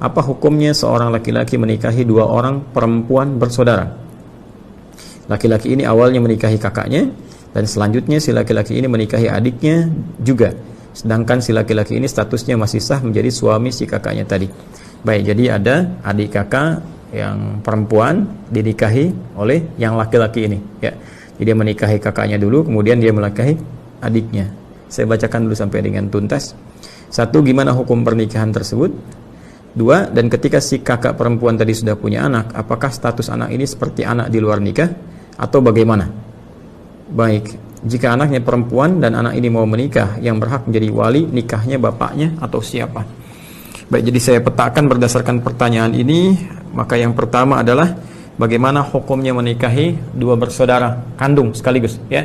Apa hukumnya seorang laki-laki menikahi dua orang perempuan bersaudara? Laki-laki ini awalnya menikahi kakaknya, dan selanjutnya si laki-laki ini menikahi adiknya juga. Sedangkan si laki-laki ini statusnya masih sah menjadi suami si kakaknya tadi. Baik, jadi ada adik kakak yang perempuan dinikahi oleh yang laki-laki ini, ya. Jadi dia menikahi kakaknya dulu, kemudian dia menikahi adiknya. Saya bacakan dulu sampai dengan tuntas. 1. Gimana hukum pernikahan tersebut? 2. Dan ketika si kakak perempuan tadi sudah punya anak, apakah status anak ini seperti anak di luar nikah atau bagaimana? Baik, jika anaknya perempuan dan anak ini mau menikah, yang berhak menjadi wali nikahnya bapaknya atau siapa? Baik, jadi saya petakan berdasarkan pertanyaan ini. Maka yang pertama adalah bagaimana hukumnya menikahi dua bersaudara kandung sekaligus, ya.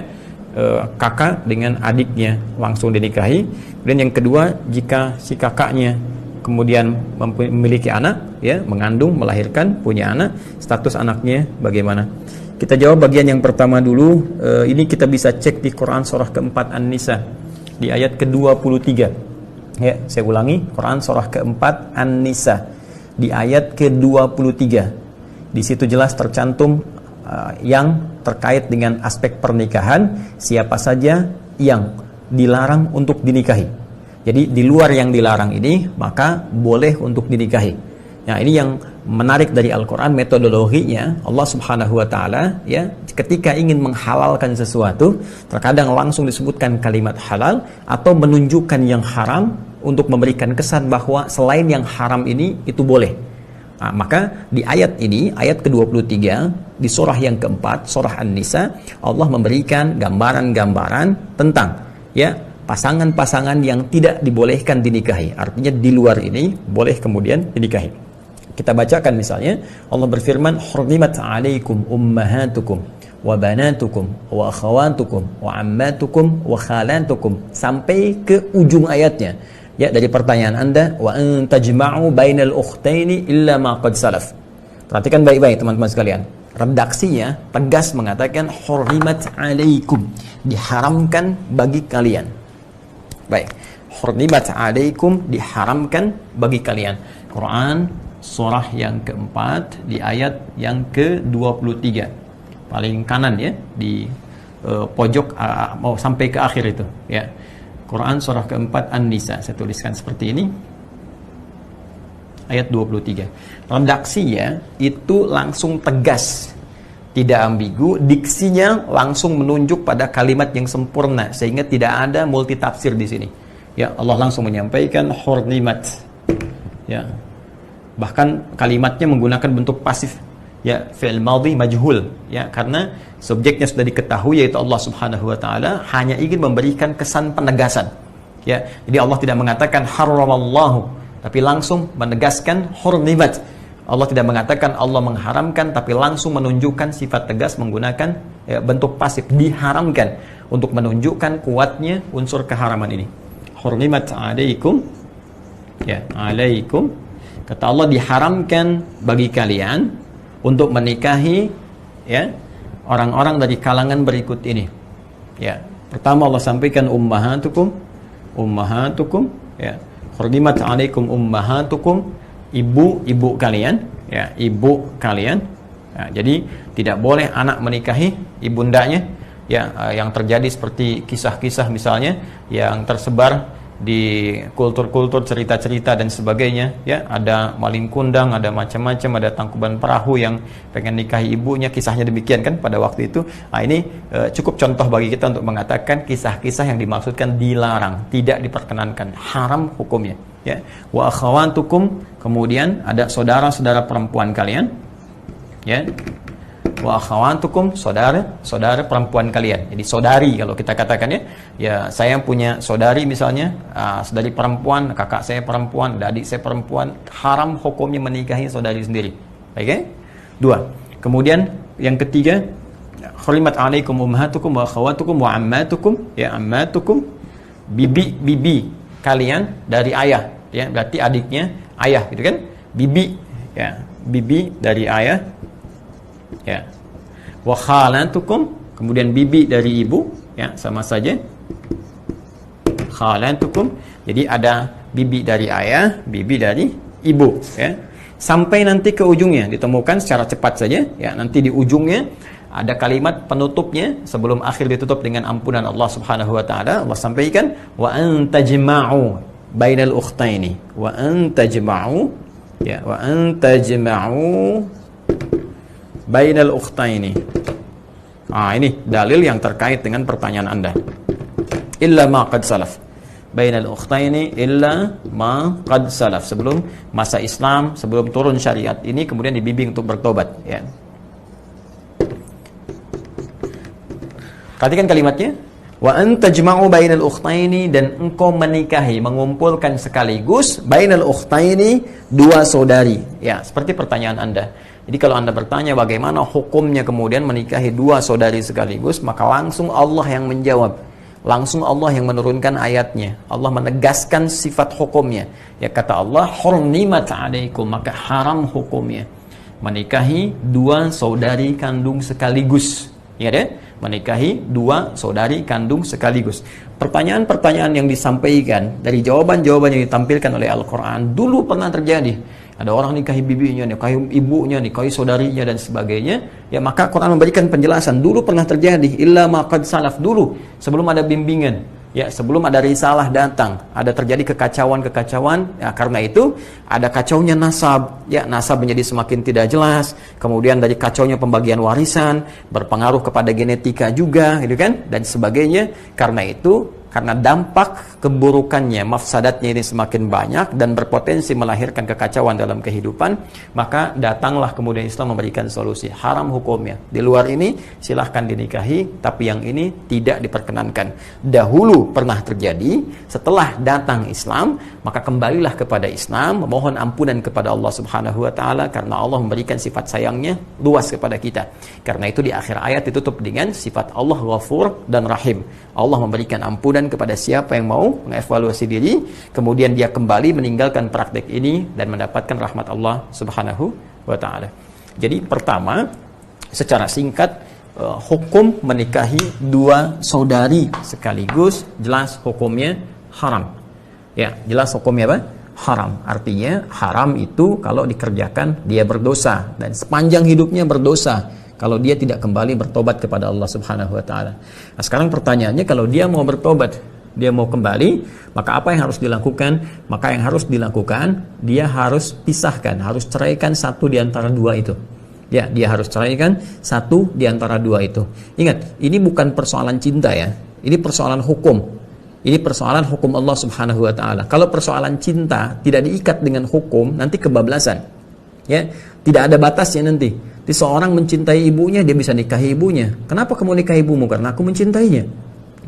Kakak dengan adiknya langsung dinikahi. Kemudian yang kedua, jika si kakaknya kemudian memiliki anak, ya, mengandung, melahirkan, punya anak, status anaknya bagaimana? Kita jawab bagian yang pertama dulu. Ini kita bisa cek di Quran surah keempat An-Nisa di ayat ke-23. Ya, saya ulangi, Quran surah keempat An-Nisa di ayat ke-23. Di situ jelas tercantum yang terkait dengan aspek pernikahan, siapa saja yang dilarang untuk dinikahi. Jadi di luar yang dilarang ini, maka boleh untuk dinikahi. Nah, ini yang menarik dari Al-Quran, metodologinya. Allah Subhanahu wa Ta'ala, ya, ketika ingin menghalalkan sesuatu, terkadang langsung disebutkan kalimat halal atau menunjukkan yang haram untuk memberikan kesan bahwa selain yang haram ini itu boleh. Nah, maka di ayat ini, ayat ke-23 di surah yang keempat, surah An-Nisa, Allah memberikan gambaran-gambaran tentang, ya, pasangan-pasangan yang tidak dibolehkan dinikahi. Artinya di luar ini boleh kemudian dinikahi. Kita bacakan misalnya, Allah berfirman, "Hurrimat 'alaikum ummahatukum wa banatukum wa akhawatukum wa ammatukum wa khalatukum," sampai ke ujung ayatnya. Ya, dari pertanyaan Anda, "Wa an tajma'u bainal ukhtaini illa ma qad salaf." Perhatikan baik-baik teman-teman sekalian. Redaksinya tegas mengatakan hurrimat 'alaikum, diharamkan bagi kalian. Baik, hurrimat 'alaikum, diharamkan bagi kalian. Quran surah yang keempat di ayat yang ke-23 paling kanan, ya, di pojok mau sampai ke akhir itu, ya. Quran surah keempat An-Nisa, saya tuliskan seperti ini, ayat 23. Redaksinya itu langsung tegas, tidak ambigu, diksinya langsung menunjuk pada kalimat yang sempurna sehingga tidak ada multitafsir di sini. Ya, Allah langsung menyampaikan hurrimat. Ya. Bahkan kalimatnya menggunakan bentuk pasif, ya, fi'il madhi majhul, ya, karena subjeknya sudah diketahui yaitu Allah Subhanahu wa Ta'ala, hanya ingin memberikan kesan penegasan, ya. Jadi Allah tidak mengatakan haramallahu, tapi langsung menegaskan hurrimat. Allah tidak mengatakan Allah mengharamkan, tapi langsung menunjukkan sifat tegas menggunakan, ya, bentuk pasif, diharamkan, untuk menunjukkan kuatnya unsur keharaman ini. Hurrimat 'alaikum, ya, 'alaikum, kata Allah, diharamkan bagi kalian untuk menikahi, ya, orang-orang dari kalangan berikut ini. Ya, pertama Allah sampaikan ummahatukum, ya, hurrimat 'alaikum ummahatukum, ibu-ibu kalian, ya, ibu kalian. Ya, jadi tidak boleh anak menikahi ibundanya, ya, yang terjadi seperti kisah-kisah misalnya yang tersebar di kultur-kultur, cerita-cerita dan sebagainya, ya, ada maling kundang, ada macam-macam, ada tangkuban perahu yang pengen nikahi ibunya, kisahnya demikian kan pada waktu itu. Nah, ini cukup contoh bagi kita untuk mengatakan kisah-kisah yang dimaksudkan dilarang, tidak diperkenankan, haram hukumnya, ya. Wa akhawatukum, kemudian ada saudara-saudara perempuan kalian, ya. Wa akhawatukum, saudara perempuan kalian. Jadi saudari kalau kita katakan, ya. Ya, saya punya saudari misalnya, saudari perempuan, kakak saya perempuan, adik saya perempuan, haram hukumnya menikahi saudari sendiri. Oke? Okay? 2. Kemudian yang ketiga, hurrimat 'alaikum ummahatukum wa akhawatukum wa ammatukum, ya, ammatukum, bibi kalian dari ayah, ya, berarti adiknya ayah, gitu kan? Bibi, ya, bibi dari ayah, ya. Wa khalatukum, kemudian bibi dari ibu, ya, sama saja. Khalatukum, jadi ada bibi dari ayah, bibi dari ibu, ya. Sampai nanti ke ujungnya ditemukan secara cepat saja, ya. Nanti di ujungnya ada kalimat penutupnya sebelum akhir ditutup dengan ampunan Allah Subhanahu wa taala. Allah sampaikan wa antajma'u bainal ukhtaini wa antajma'u, ya, wa antajma'u bainal ukhtaini. Ini dalil yang terkait dengan pertanyaan Anda. Illa ma qad salaf. Bainal ukhtaini illa ma qad salaf. Sebelum masa Islam, sebelum turun syariat ini kemudian dibimbing untuk bertobat, ya. Perhatikan kalimatnya. Wa antajma'u bainal ukhtaini, dan engkau menikahi, mengumpulkan sekaligus bainal ukhtaini, dua saudari. Ya, seperti pertanyaan Anda. Jadi kalau Anda bertanya bagaimana hukumnya kemudian menikahi dua saudari sekaligus, maka langsung Allah yang menjawab. Langsung Allah yang menurunkan ayatnya. Allah menegaskan sifat hukumnya. Ya, kata Allah, hurrimat 'alaikum, maka haram hukumnya menikahi dua saudari kandung sekaligus. Ya deh, menikahi dua saudari kandung sekaligus. Pertanyaan-pertanyaan yang disampaikan dari jawaban-jawaban yang ditampilkan oleh Al-Quran dulu pernah terjadi. Ada orang nikahi bibinya, nikahi ibunya, nikahi saudarinya dan sebagainya. Ya, maka Quran memberikan penjelasan. Dulu pernah terjadi. Illa ma qad salaf, dulu sebelum ada bimbingan. Ya, sebelum ada risalah datang, ada terjadi kekacauan-kekacauan. Ya, karena itu ada kacaunya nasab. Ya, nasab menjadi semakin tidak jelas. Kemudian dari kacaunya pembagian warisan, berpengaruh kepada genetika juga, gitu kan? Dan sebagainya. Karena itu, karena dampak keburukannya, mafsadatnya ini semakin banyak dan berpotensi melahirkan kekacauan dalam kehidupan, maka datanglah kemudian Islam memberikan solusi. Haram hukumnya. Di luar ini silahkan dinikahi, tapi yang ini tidak diperkenankan. Dahulu pernah terjadi, setelah datang Islam, maka kembalilah kepada Islam, memohon ampunan kepada Allah Subhanahu wa taala, karena Allah memberikan sifat sayangnya luas kepada kita. Karena itu di akhir ayat ditutup dengan sifat Allah Ghafur dan Rahim. Allah memberikan ampunan kepada siapa yang mau mengevaluasi diri, kemudian dia kembali meninggalkan praktek ini dan mendapatkan rahmat Allah Subhanahu wa taala. Jadi pertama, secara singkat, hukum menikahi dua saudari sekaligus jelas hukumnya haram. Ya, jelas hukumnya apa? Haram. Artinya haram itu kalau dikerjakan dia berdosa, dan sepanjang hidupnya berdosa kalau dia tidak kembali bertobat kepada Allah Subhanahu wa taala. Nah, sekarang pertanyaannya, kalau dia mau bertobat, dia mau kembali, maka apa yang harus dilakukan? Maka yang harus dilakukan, dia harus pisahkan, harus ceraikan satu di antara dua itu. Ya, dia harus ceraikan satu di antara dua itu. Ingat, ini bukan persoalan cinta ya. Ini persoalan hukum. Ini persoalan hukum Allah Subhanahu wa taala. Kalau persoalan cinta tidak diikat dengan hukum, nanti kebablasan. Ya, tidak ada batasnya nanti. Seorang mencintai ibunya, dia bisa nikahi ibunya. Kenapa kamu nikahi ibumu? Karena aku mencintainya.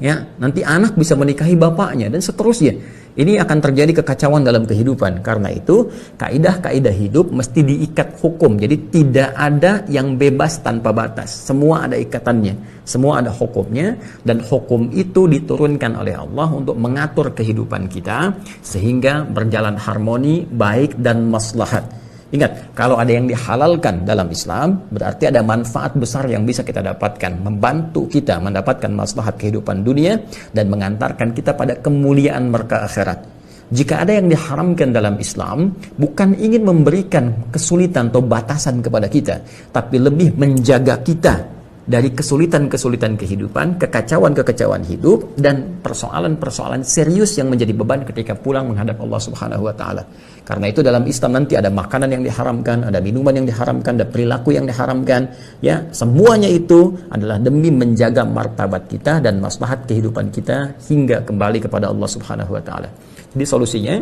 Ya, nanti anak bisa menikahi bapaknya dan seterusnya. Ini akan terjadi kekacauan dalam kehidupan. Karena itu, kaidah-kaidah hidup mesti diikat hukum. Jadi tidak ada yang bebas tanpa batas. Semua ada ikatannya, semua ada hukumnya, dan hukum itu diturunkan oleh Allah untuk mengatur kehidupan kita sehingga berjalan harmoni, baik dan maslahat. Ingat, kalau ada yang dihalalkan dalam Islam, berarti ada manfaat besar yang bisa kita dapatkan, membantu kita mendapatkan maslahat kehidupan dunia dan mengantarkan kita pada kemuliaan merka akhirat. Jika ada yang diharamkan dalam Islam, bukan ingin memberikan kesulitan atau batasan kepada kita, tapi lebih menjaga kita dari kesulitan-kesulitan kehidupan, kekacauan-kekacauan hidup, dan persoalan-persoalan serius yang menjadi beban ketika pulang menghadap Allah Subhanahu wa taala. Karena itu dalam Islam nanti ada makanan yang diharamkan, ada minuman yang diharamkan, ada perilaku yang diharamkan. Ya, semuanya itu adalah demi menjaga martabat kita dan maslahat kehidupan kita hingga kembali kepada Allah Subhanahu wa taala. Jadi solusinya,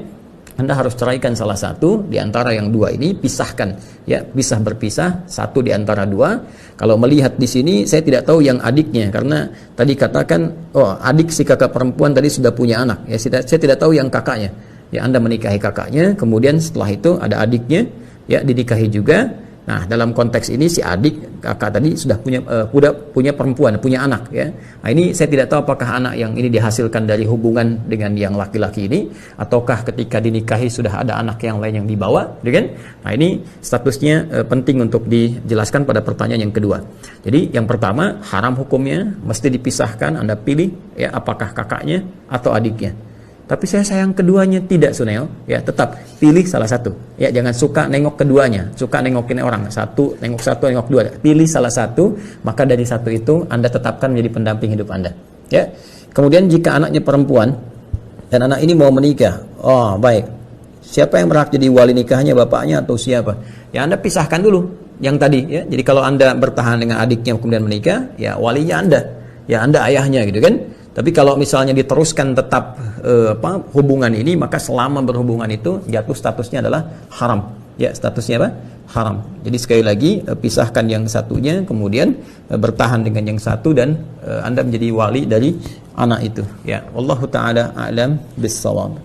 Anda harus ceraikan salah satu di antara yang dua ini, pisahkan, ya, pisah berpisah satu di antara dua. Kalau melihat di sini, saya tidak tahu yang adiknya, karena tadi katakan, oh, adik si kakak perempuan tadi sudah punya anak. Ya, saya tidak tahu yang kakaknya. Ya, Anda menikahi kakaknya, kemudian setelah itu ada adiknya, ya, dinikahi juga. Nah, dalam konteks ini si adik kakak tadi sudah punya perempuan, punya anak, ya. Nah, ini saya tidak tahu apakah anak yang ini dihasilkan dari hubungan dengan yang laki-laki ini, ataukah ketika dinikahi sudah ada anak yang lain yang dibawa, gitu kan? Nah, ini statusnya penting untuk dijelaskan pada pertanyaan yang kedua. Jadi yang pertama, haram hukumnya, mesti dipisahkan. Anda pilih, ya, apakah kakaknya atau adiknya. tapi saya sayang keduanya, tidak Sunel, ya tetap pilih salah satu. Ya, jangan suka nengok keduanya, suka nengokin orang, satu nengok dua. Pilih salah satu, maka dari satu itu Anda tetapkan menjadi pendamping hidup Anda. Ya. Kemudian jika anaknya perempuan dan anak ini mau menikah, oh baik, siapa yang berhak jadi wali nikahnya, bapaknya atau siapa? Ya Anda pisahkan dulu yang tadi. Ya. Jadi kalau Anda bertahan dengan adiknya kemudian menikah, ya walinya Anda, ya Anda ayahnya gitu kan. Tapi kalau misalnya diteruskan tetap hubungan ini, maka selama berhubungan itu jatuh statusnya adalah haram. Ya, statusnya apa? Haram. Jadi sekali lagi pisahkan yang satunya, kemudian bertahan dengan yang satu, dan Anda menjadi wali dari anak itu. Ya, wallahu taala a'lam bis-shawab.